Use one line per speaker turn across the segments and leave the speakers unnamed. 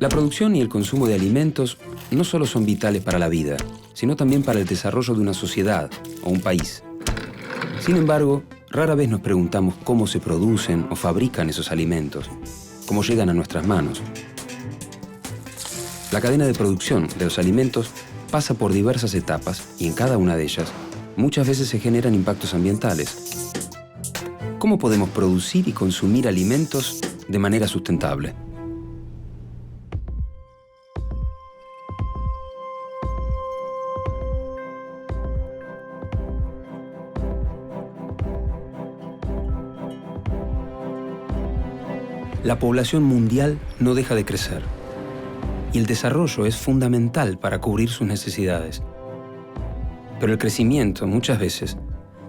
La producción y el consumo de alimentos no solo son vitales para la vida, sino también para el desarrollo de una sociedad o un país. Sin embargo, rara vez nos preguntamos cómo se producen o fabrican esos alimentos, cómo llegan a nuestras manos. La cadena de producción de los alimentos pasa por diversas etapas y en cada una de ellas muchas veces se generan impactos ambientales. ¿Cómo podemos producir y consumir alimentos de manera sustentable? La población mundial no deja de crecer y el desarrollo es fundamental para cubrir sus necesidades. Pero el crecimiento, muchas veces,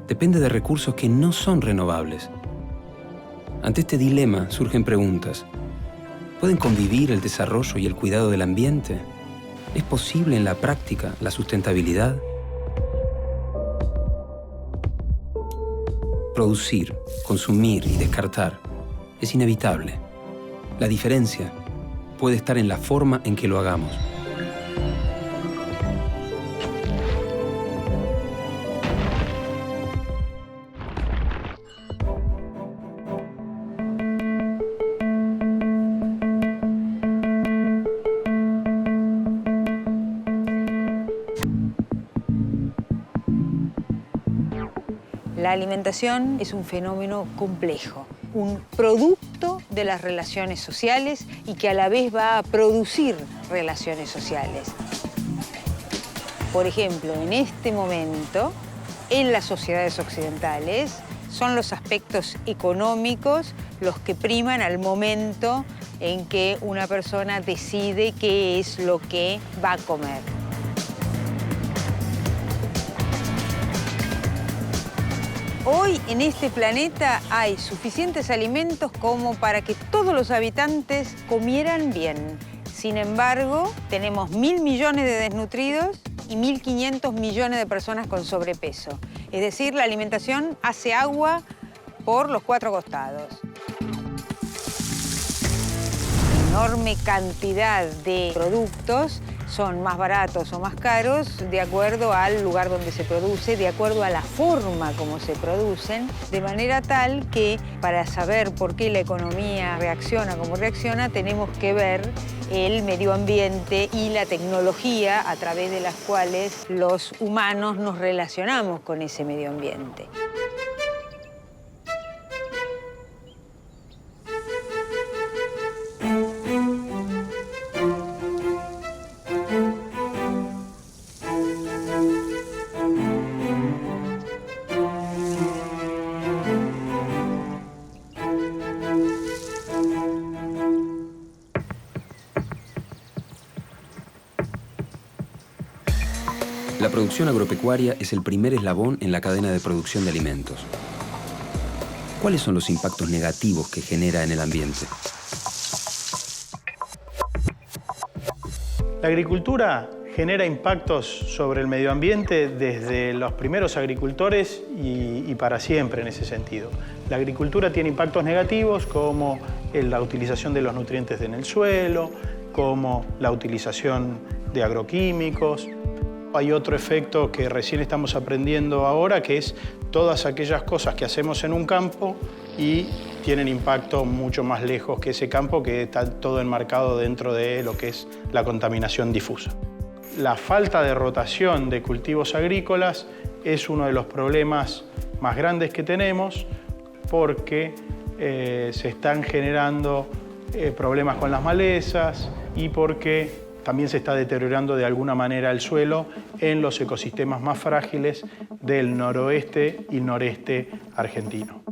depende de recursos que no son renovables. Ante este dilema surgen preguntas. ¿Pueden convivir el desarrollo y el cuidado del ambiente? ¿Es posible en la práctica la sustentabilidad? Producir, consumir y descartar es inevitable. La diferencia puede estar en la forma en que lo hagamos.
La alimentación es un fenómeno complejo, un producto de las relaciones sociales y que a la vez va a producir relaciones sociales. Por ejemplo, en este momento, en las sociedades occidentales, son los aspectos económicos los que priman al momento en que una persona decide qué es lo que va a comer. Hoy en este planeta hay suficientes alimentos como para que todos los habitantes comieran bien. Sin embargo, tenemos 1.000 millones de desnutridos y 1.500 millones de personas con sobrepeso. Es decir, la alimentación hace agua por los 4 costados. Enorme cantidad de productos son más baratos o más caros de acuerdo al lugar donde se produce, de acuerdo a la forma como se producen, de manera tal que para saber por qué la economía reacciona como reacciona, tenemos que ver el medio ambiente y la tecnología a través de las cuales los humanos nos relacionamos con ese medio ambiente.
La producción agropecuaria es el primer eslabón en la cadena de producción de alimentos. ¿Cuáles son los impactos negativos que genera en el ambiente?
La agricultura genera impactos sobre el medio ambiente desde los primeros agricultores y para siempre en ese sentido. La agricultura tiene impactos negativos como la utilización de los nutrientes en el suelo, como la utilización de agroquímicos. Hay otro efecto que recién estamos aprendiendo ahora, que es todas aquellas cosas que hacemos en un campo y tienen impacto mucho más lejos que ese campo, que está todo enmarcado dentro de lo que es la contaminación difusa. La falta de rotación de cultivos agrícolas es uno de los problemas más grandes que tenemos porque se están generando problemas con las malezas y porque también se está deteriorando de alguna manera el suelo en los ecosistemas más frágiles del noroeste y noreste argentino.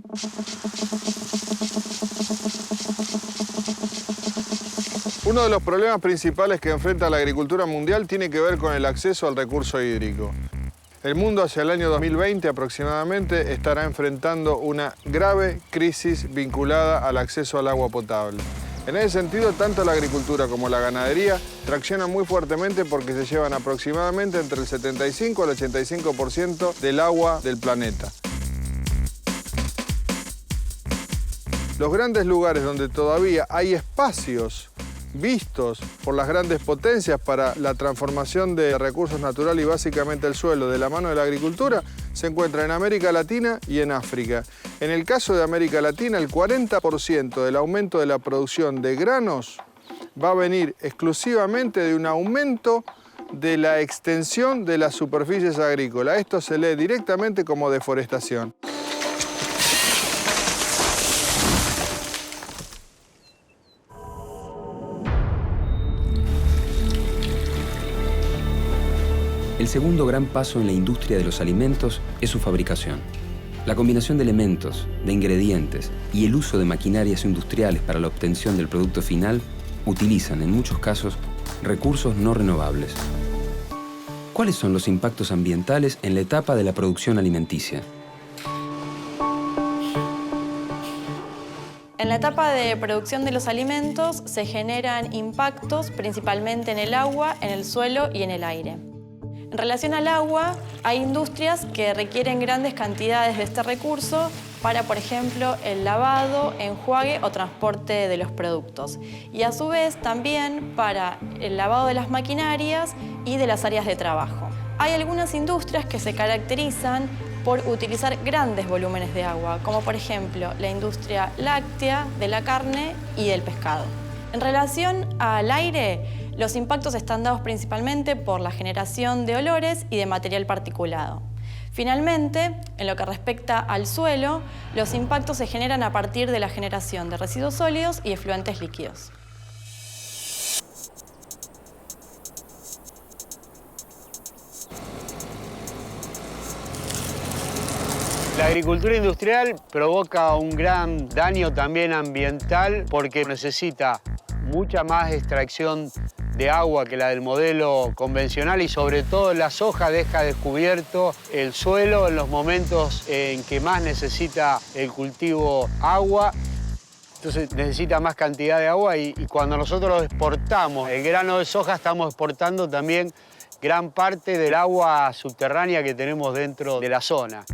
Uno de los problemas principales que enfrenta la agricultura mundial tiene que ver con el acceso al recurso hídrico. El mundo hacia el año 2020 aproximadamente estará enfrentando una grave crisis vinculada al acceso al agua potable. En ese sentido, tanto la agricultura como la ganadería traccionan muy fuertemente porque se llevan aproximadamente entre el 75 al 85% del agua del planeta. Los grandes lugares donde todavía hay espacios vistos por las grandes potencias para la transformación de recursos naturales y básicamente el suelo de la mano de la agricultura se encuentra en América Latina y en África. En el caso de América Latina, el 40% del aumento de la producción de granos va a venir exclusivamente de un aumento de la extensión de las superficies agrícolas. Esto se lee directamente como deforestación.
El segundo gran paso en la industria de los alimentos es su fabricación. La combinación de elementos, de ingredientes y el uso de maquinarias industriales para la obtención del producto final utilizan, en muchos casos, recursos no renovables. ¿Cuáles son los impactos ambientales en la etapa de la producción alimenticia?
En la etapa de producción de los alimentos se generan impactos principalmente en el agua, en el suelo y en el aire. En relación al agua, hay industrias que requieren grandes cantidades de este recurso para, por ejemplo, el lavado, enjuague o transporte de los productos. Y a su vez también para el lavado de las maquinarias y de las áreas de trabajo. Hay algunas industrias que se caracterizan por utilizar grandes volúmenes de agua, como por ejemplo la industria láctea, de la carne y del pescado. En relación al aire, los impactos están dados principalmente por la generación de olores y de material particulado. Finalmente, en lo que respecta al suelo, los impactos se generan a partir de la generación de residuos sólidos y efluentes líquidos.
La agricultura industrial provoca un gran daño también ambiental porque necesita mucha más extracción de agua que la del modelo convencional y sobre todo la soja deja descubierto el suelo en los momentos en que más necesita el cultivo agua. Entonces necesita más cantidad de agua y cuando nosotros exportamos el grano de soja estamos exportando también gran parte del agua subterránea que tenemos dentro de la zona.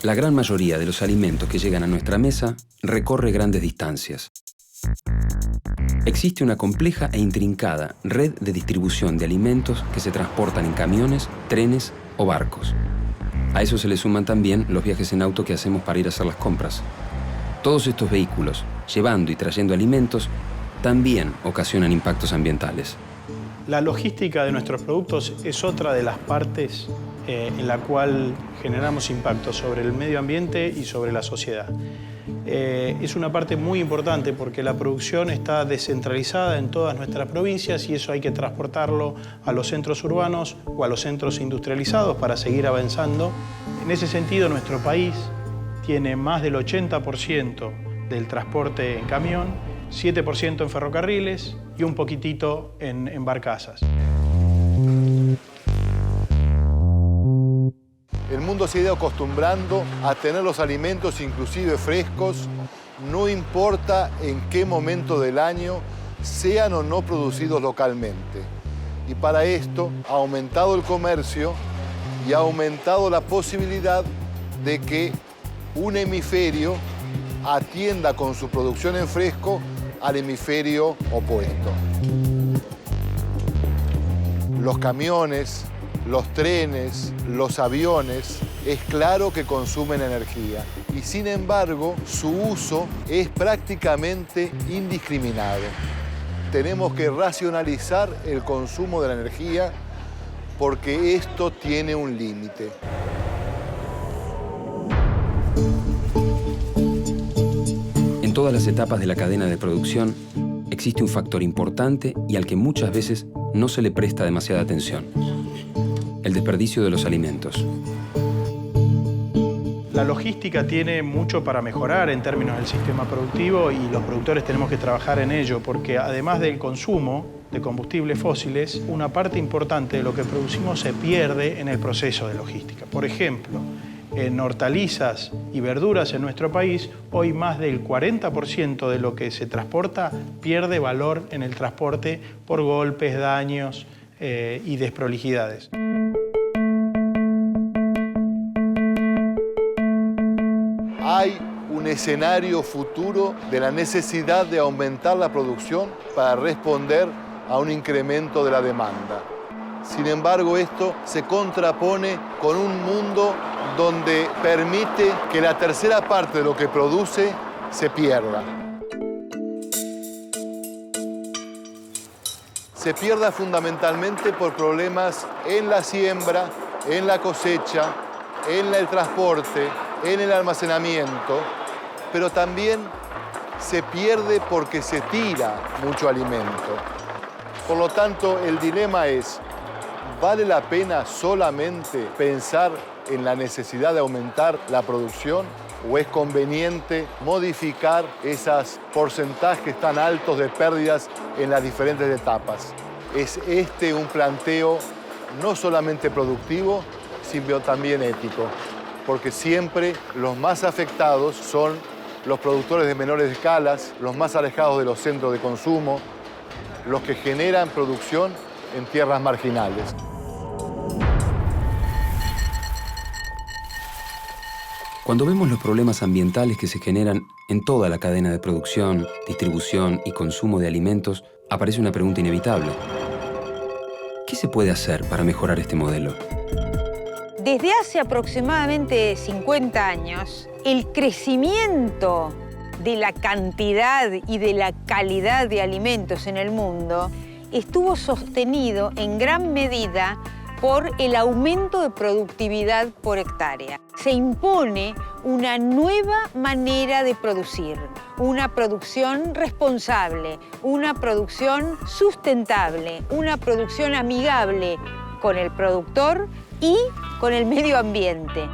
La gran mayoría de los alimentos que llegan a nuestra mesa recorre grandes distancias. Existe una compleja e intrincada red de distribución de alimentos que se transportan en camiones, trenes o barcos. A eso se le suman también los viajes en auto que hacemos para ir a hacer las compras. Todos estos vehículos, llevando y trayendo alimentos, también ocasionan impactos ambientales.
La logística de nuestros productos es otra de las partes en la cual generamos impacto sobre el medio ambiente y sobre la sociedad. Es una parte muy importante porque la producción está descentralizada en todas nuestras provincias y eso hay que transportarlo a los centros urbanos o a los centros industrializados para seguir avanzando. En ese sentido, nuestro país tiene más del 80% del transporte en camión, 7% en ferrocarriles y un poquitito en barcazas.
El mundo se ha ido acostumbrando a tener los alimentos inclusive frescos, no importa en qué momento del año sean o no producidos localmente. Y para esto ha aumentado el comercio y ha aumentado la posibilidad de que un hemisferio atienda con su producción en fresco al hemisferio opuesto. Los camiones, los trenes, los aviones, es claro que consumen energía y sin embargo su uso es prácticamente indiscriminado. Tenemos que racionalizar el consumo de la energía porque esto tiene un límite.
En todas las etapas de la cadena de producción existe un factor importante y al que muchas veces no se le presta demasiada atención: el desperdicio de los alimentos.
La logística tiene mucho para mejorar en términos del sistema productivo y los productores tenemos que trabajar en ello porque además del consumo de combustibles fósiles, una parte importante de lo que producimos se pierde en el proceso de logística. Por ejemplo, en hortalizas y verduras en nuestro país, hoy más del 40% de lo que se transporta pierde valor en el transporte por golpes, daños y desprolijidades.
Hay un escenario futuro de la necesidad de aumentar la producción para responder a un incremento de la demanda. Sin embargo, esto se contrapone con un mundo donde permite que la tercera parte de lo que produce se pierda. Se pierda fundamentalmente por problemas en la siembra, en la cosecha, en el transporte, en el almacenamiento, pero también se pierde porque se tira mucho alimento. Por lo tanto, el dilema es, ¿vale la pena solamente pensar en la necesidad de aumentar la producción o es conveniente modificar esos porcentajes tan altos de pérdidas en las diferentes etapas? Es este un planteo no solamente productivo, sino también ético, porque siempre los más afectados son los productores de menores escalas, los más alejados de los centros de consumo, los que generan producción en tierras marginales.
Cuando vemos los problemas ambientales que se generan en toda la cadena de producción, distribución y consumo de alimentos, aparece una pregunta inevitable. ¿Qué se puede hacer para mejorar este modelo?
Desde hace aproximadamente 50 años, el crecimiento de la cantidad y de la calidad de alimentos en el mundo estuvo sostenido en gran medida por el aumento de productividad por hectárea. Se impone una nueva manera de producir, una producción responsable, una producción sustentable, una producción amigable con el productor y con el medio ambiente.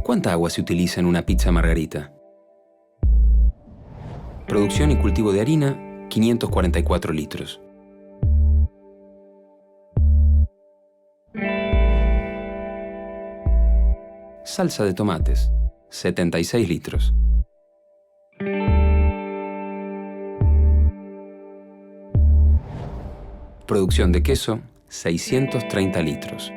¿Cuánta agua se utiliza en una pizza margarita? Producción y cultivo de harina, 544 litros. Salsa de tomates, 76 litros. Producción de queso, 630 litros.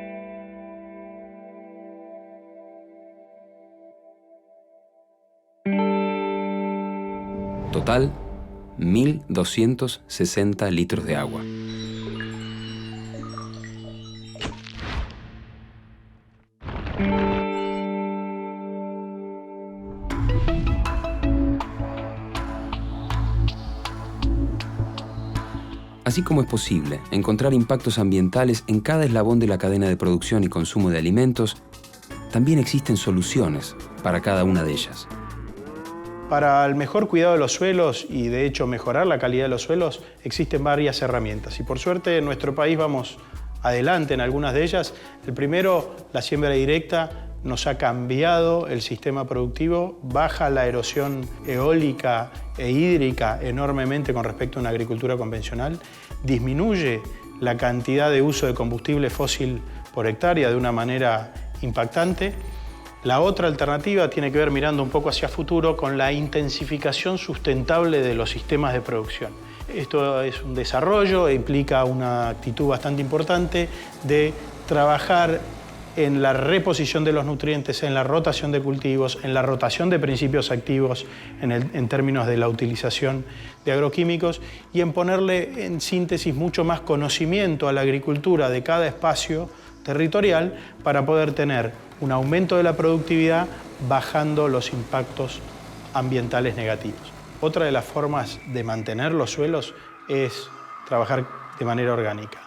Total, 1.260 litros de agua. Así como es posible encontrar impactos ambientales en cada eslabón de la cadena de producción y consumo de alimentos, también existen soluciones para cada una de ellas.
Para el mejor cuidado de los suelos y, de hecho, mejorar la calidad de los suelos, existen varias herramientas. Y, por suerte, en nuestro país vamos adelante en algunas de ellas. El primero, la siembra directa, nos ha cambiado el sistema productivo, baja la erosión eólica e hídrica enormemente con respecto a una agricultura convencional, disminuye la cantidad de uso de combustible fósil por hectárea de una manera impactante. La otra alternativa tiene que ver, mirando un poco hacia futuro, con la intensificación sustentable de los sistemas de producción. Esto es un desarrollo e implica una actitud bastante importante de trabajar en la reposición de los nutrientes, en la rotación de cultivos, en la rotación de principios activos en términos de la utilización de agroquímicos y en ponerle en síntesis mucho más conocimiento a la agricultura de cada espacio territorial para poder tener un aumento de la productividad bajando los impactos ambientales negativos. Otra de las formas de mantener los suelos es trabajar de manera orgánica.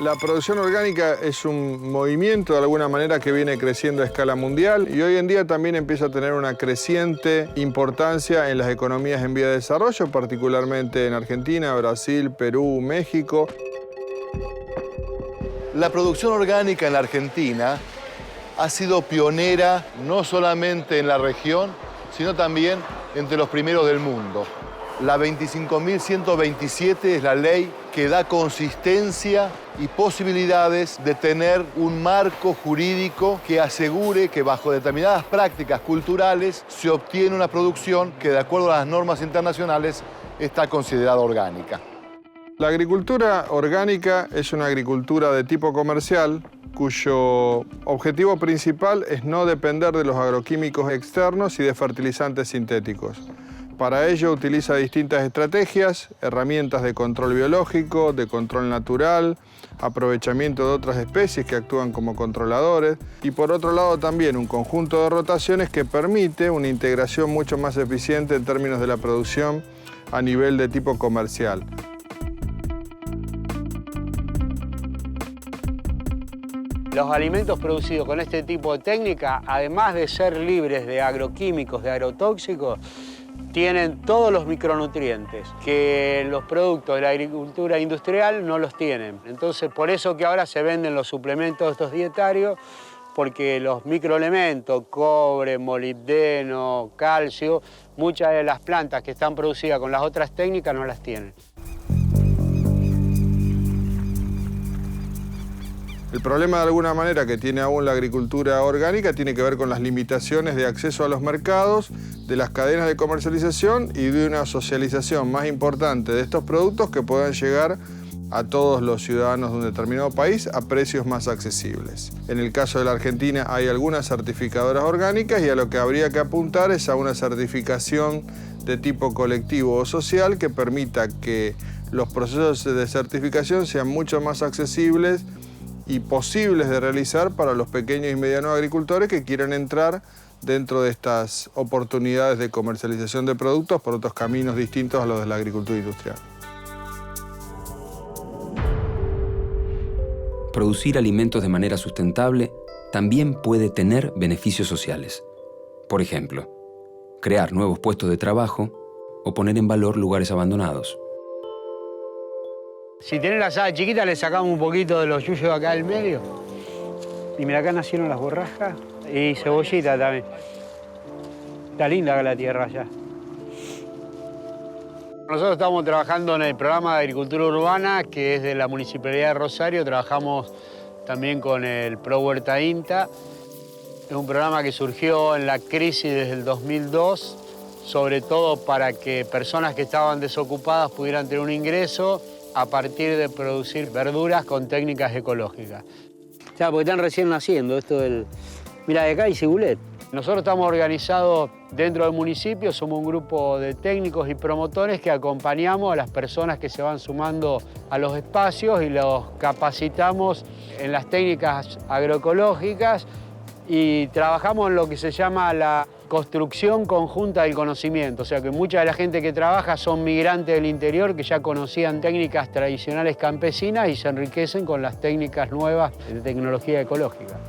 La producción orgánica es un movimiento de alguna manera que viene creciendo a escala mundial y hoy en día también empieza a tener una creciente importancia en las economías en vía de desarrollo, particularmente en Argentina, Brasil, Perú, México.
La producción orgánica en la Argentina ha sido pionera no solamente en la región, sino también entre los primeros del mundo. La 25.127 es la ley que da consistencia y posibilidades de tener un marco jurídico que asegure que bajo determinadas prácticas culturales se obtiene una producción que de acuerdo a las normas internacionales está considerada orgánica.
La agricultura orgánica es una agricultura de tipo comercial cuyo objetivo principal es no depender de los agroquímicos externos y de fertilizantes sintéticos. Para ello utiliza distintas estrategias, herramientas de control biológico, de control natural, aprovechamiento de otras especies que actúan como controladores y por otro lado también un conjunto de rotaciones que permite una integración mucho más eficiente en términos de la producción a nivel de tipo comercial.
Los alimentos producidos con este tipo de técnica, además de ser libres de agroquímicos, de agrotóxicos, tienen todos los micronutrientes que los productos de la agricultura industrial no los tienen. Entonces, por eso que ahora se venden los suplementos estos dietarios, porque los microelementos, cobre, molibdeno, calcio, muchas de las plantas que están producidas con las otras técnicas no las tienen.
El problema de alguna manera que tiene aún la agricultura orgánica tiene que ver con las limitaciones de acceso a los mercados, de las cadenas de comercialización y de una socialización más importante de estos productos que puedan llegar a todos los ciudadanos de un determinado país a precios más accesibles. En el caso de la Argentina hay algunas certificadoras orgánicas y a lo que habría que apuntar es a una certificación de tipo colectivo o social que permita que los procesos de certificación sean mucho más accesibles y posibles de realizar para los pequeños y medianos agricultores que quieran entrar dentro de estas oportunidades de comercialización de productos por otros caminos distintos a los de la agricultura industrial.
Producir alimentos de manera sustentable también puede tener beneficios sociales. Por ejemplo, crear nuevos puestos de trabajo o poner en valor lugares abandonados.
Si tenés la asada chiquita, le sacamos un poquito de los yuyos acá del medio. Y mira, acá nacieron las borrajas y cebollita también. Está linda acá la tierra ya. Nosotros estamos trabajando en el programa de agricultura urbana, que es de la Municipalidad de Rosario. Trabajamos también con el Pro Huerta INTA. Es un programa que surgió en la crisis desde el 2002, sobre todo para que personas que estaban desocupadas pudieran tener un ingreso a partir de producir verduras con técnicas ecológicas. Ya, porque están recién naciendo esto del... Mira, de acá hay cibulet. Nosotros estamos organizados dentro del municipio, somos un grupo de técnicos y promotores que acompañamos a las personas que se van sumando a los espacios y los capacitamos en las técnicas agroecológicas y trabajamos en lo que se llama la construcción conjunta del conocimiento, o sea que mucha de la gente que trabaja son migrantes del interior que ya conocían técnicas tradicionales campesinas y se enriquecen con las técnicas nuevas de tecnología ecológica.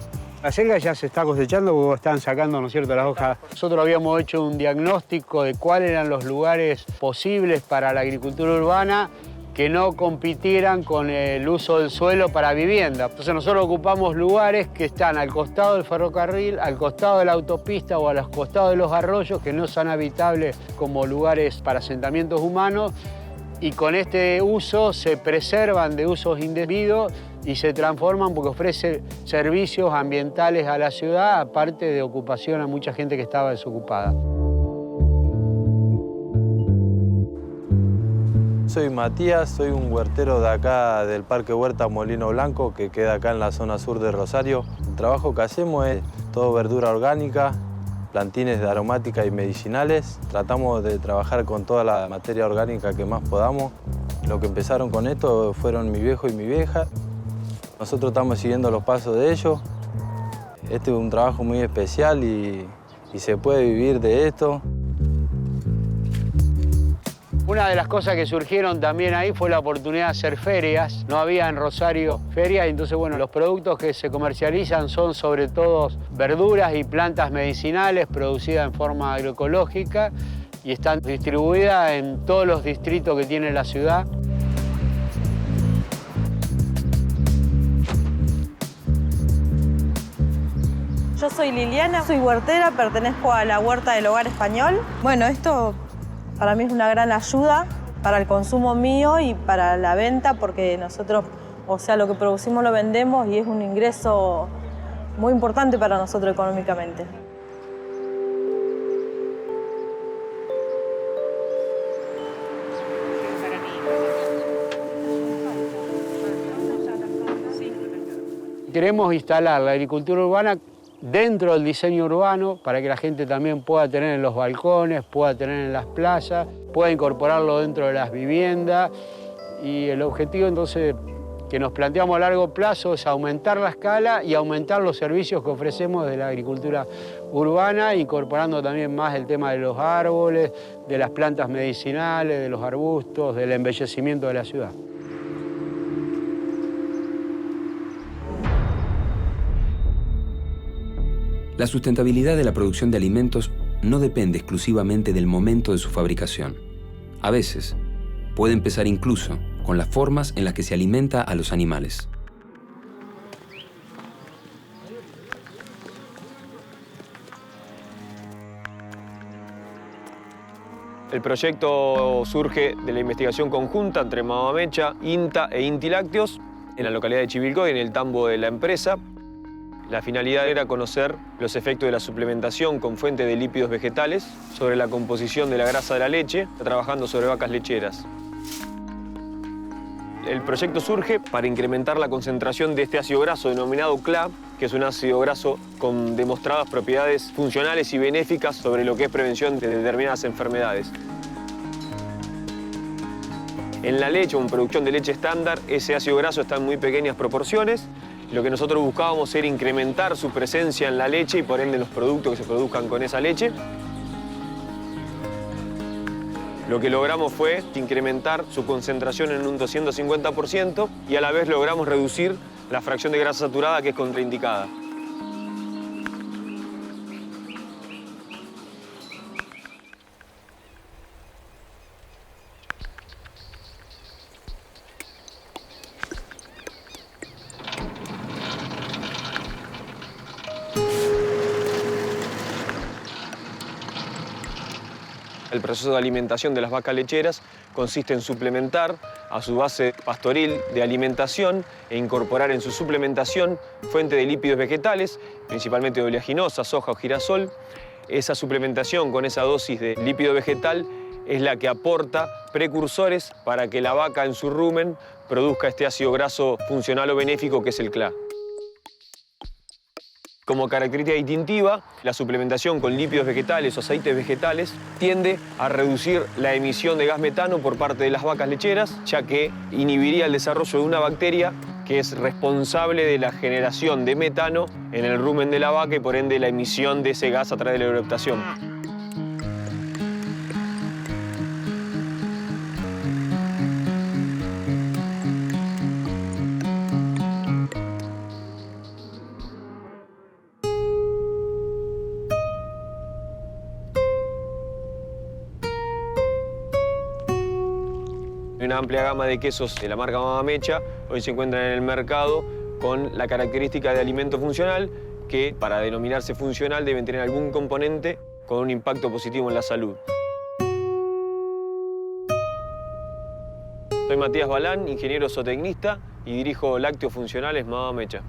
La selga ya se está cosechando porque están sacando, ¿no es cierto?, las hojas. Nosotros habíamos hecho un diagnóstico de cuáles eran los lugares posibles para la agricultura urbana que no compitieran con el uso del suelo para vivienda. Entonces nosotros ocupamos lugares que están al costado del ferrocarril, al costado de la autopista o a los costados de los arroyos que no son habitables como lugares para asentamientos humanos y con este uso se preservan de usos indebidos y se transforman porque ofrece servicios ambientales a la ciudad, aparte de ocupación a mucha gente que estaba desocupada.
Soy Matías, soy un huertero de acá del Parque Huerta Molino Blanco, que queda acá en la zona sur de Rosario. El trabajo que hacemos es todo verdura orgánica, plantines de aromática y medicinales. Tratamos de trabajar con toda la materia orgánica que más podamos. Lo que empezaron con esto fueron mi viejo y mi vieja. Nosotros estamos siguiendo los pasos de ellos. Este es un trabajo muy especial y se puede vivir de esto.
Una de las cosas que surgieron también ahí fue la oportunidad de hacer ferias. No había en Rosario ferias, y entonces, bueno, los productos que se comercializan son sobre todo verduras y plantas medicinales producidas en forma agroecológica y están distribuidas en todos los distritos que tiene la ciudad.
Yo soy Liliana, soy huertera, pertenezco a la Huerta del Hogar Español. Bueno, esto para mí es una gran ayuda para el consumo mío y para la venta, porque nosotros, o sea, lo que producimos lo vendemos y es un ingreso muy importante para nosotros económicamente.
Queremos instalar la agricultura urbana dentro del diseño urbano para que la gente también pueda tener en los balcones, pueda tener en las plazas, pueda incorporarlo dentro de las viviendas. Y el objetivo entonces que nos planteamos a largo plazo es aumentar la escala y aumentar los servicios que ofrecemos de la agricultura urbana, incorporando también más el tema de los árboles, de las plantas medicinales, de los arbustos, del embellecimiento de la ciudad.
La sustentabilidad de la producción de alimentos no depende exclusivamente del momento de su fabricación. A veces, puede empezar incluso con las formas en las que se alimenta a los animales.
El proyecto surge de la investigación conjunta entre Mamamecha, INTA e Inti Lácteos en la localidad de Chivilcoy, en el tambo de la empresa. La finalidad era conocer los efectos de la suplementación con fuente de lípidos vegetales sobre la composición de la grasa de la leche, trabajando sobre vacas lecheras. El proyecto surge para incrementar la concentración de este ácido graso denominado CLA, que es un ácido graso con demostradas propiedades funcionales y benéficas sobre lo que es prevención de determinadas enfermedades. En la leche o en producción de leche estándar, ese ácido graso está en muy pequeñas proporciones. Lo que nosotros buscábamos era incrementar su presencia en la leche y por ende en los productos que se produzcan con esa leche. Lo que logramos fue incrementar su concentración en un 250% y a la vez logramos reducir la fracción de grasa saturada, que es contraindicada. El proceso de alimentación de las vacas lecheras consiste en suplementar a su base pastoril de alimentación e incorporar en su suplementación fuente de lípidos vegetales, principalmente de oleaginosa, soja o girasol. Esa suplementación con esa dosis de lípido vegetal es la que aporta precursores para que la vaca en su rumen produzca este ácido graso funcional o benéfico que es el CLA. Como característica distintiva, la suplementación con lípidos vegetales o aceites vegetales tiende a reducir la emisión de gas metano por parte de las vacas lecheras, ya que inhibiría el desarrollo de una bacteria que es responsable de la generación de metano en el rumen de la vaca y por ende la emisión de ese gas a través de la eructación. Una amplia gama de quesos de la marca Mamamecha hoy se encuentran en el mercado con la característica de alimento funcional, que para denominarse funcional deben tener algún componente con un impacto positivo en la salud. Soy Matías Balán, ingeniero zootecnista y dirijo Lácteos Funcionales Mamamecha.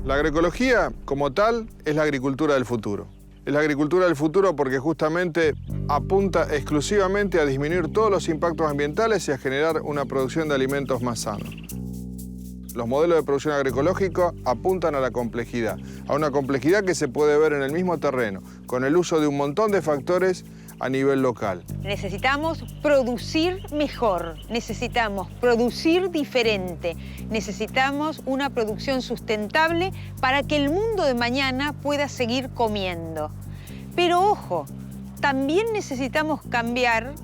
La agroecología, como tal, es la agricultura del futuro. Es la agricultura del futuro porque justamente apunta exclusivamente a disminuir todos los impactos ambientales y a generar una producción de alimentos más sanos. Los modelos de producción agroecológica apuntan a la complejidad, a una complejidad que se puede ver en el mismo terreno, con el uso de un montón de factores a nivel local.
Necesitamos producir mejor, necesitamos producir diferente, necesitamos una producción sustentable para que el mundo de mañana pueda seguir comiendo. Pero ojo, también necesitamos cambiar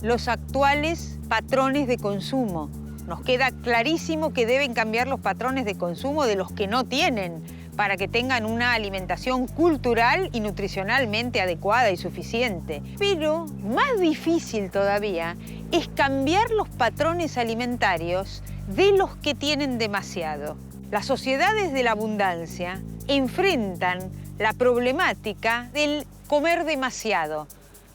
los actuales patrones de consumo. Nos queda clarísimo que deben cambiar los patrones de consumo de los que no tienen, para que tengan una alimentación cultural y nutricionalmente adecuada y suficiente. Pero más difícil todavía es cambiar los patrones alimentarios de los que tienen demasiado. Las sociedades de la abundancia enfrentan la problemática del comer demasiado.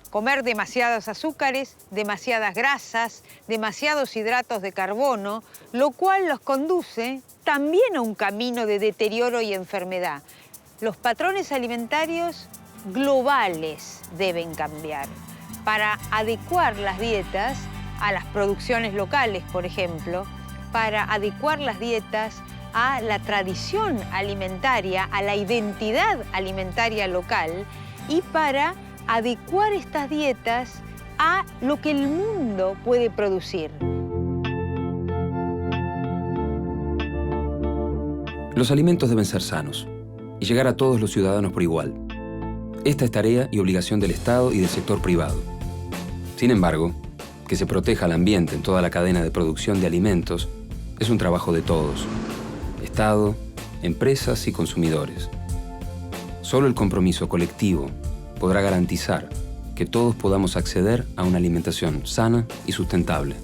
Comer demasiados azúcares, demasiadas grasas, demasiados hidratos de carbono, lo cual los conduce también a un camino de deterioro y enfermedad. Los patrones alimentarios globales deben cambiar para adecuar las dietas a las producciones locales, por ejemplo, para adecuar las dietas a la tradición alimentaria, a la identidad alimentaria local y para adecuar estas dietas a lo que el mundo puede producir.
Los alimentos deben ser sanos y llegar a todos los ciudadanos por igual. Esta es tarea y obligación del Estado y del sector privado. Sin embargo, que se proteja el ambiente en toda la cadena de producción de alimentos es un trabajo de todos: Estado, empresas y consumidores. Solo el compromiso colectivo podrá garantizar que todos podamos acceder a una alimentación sana y sustentable.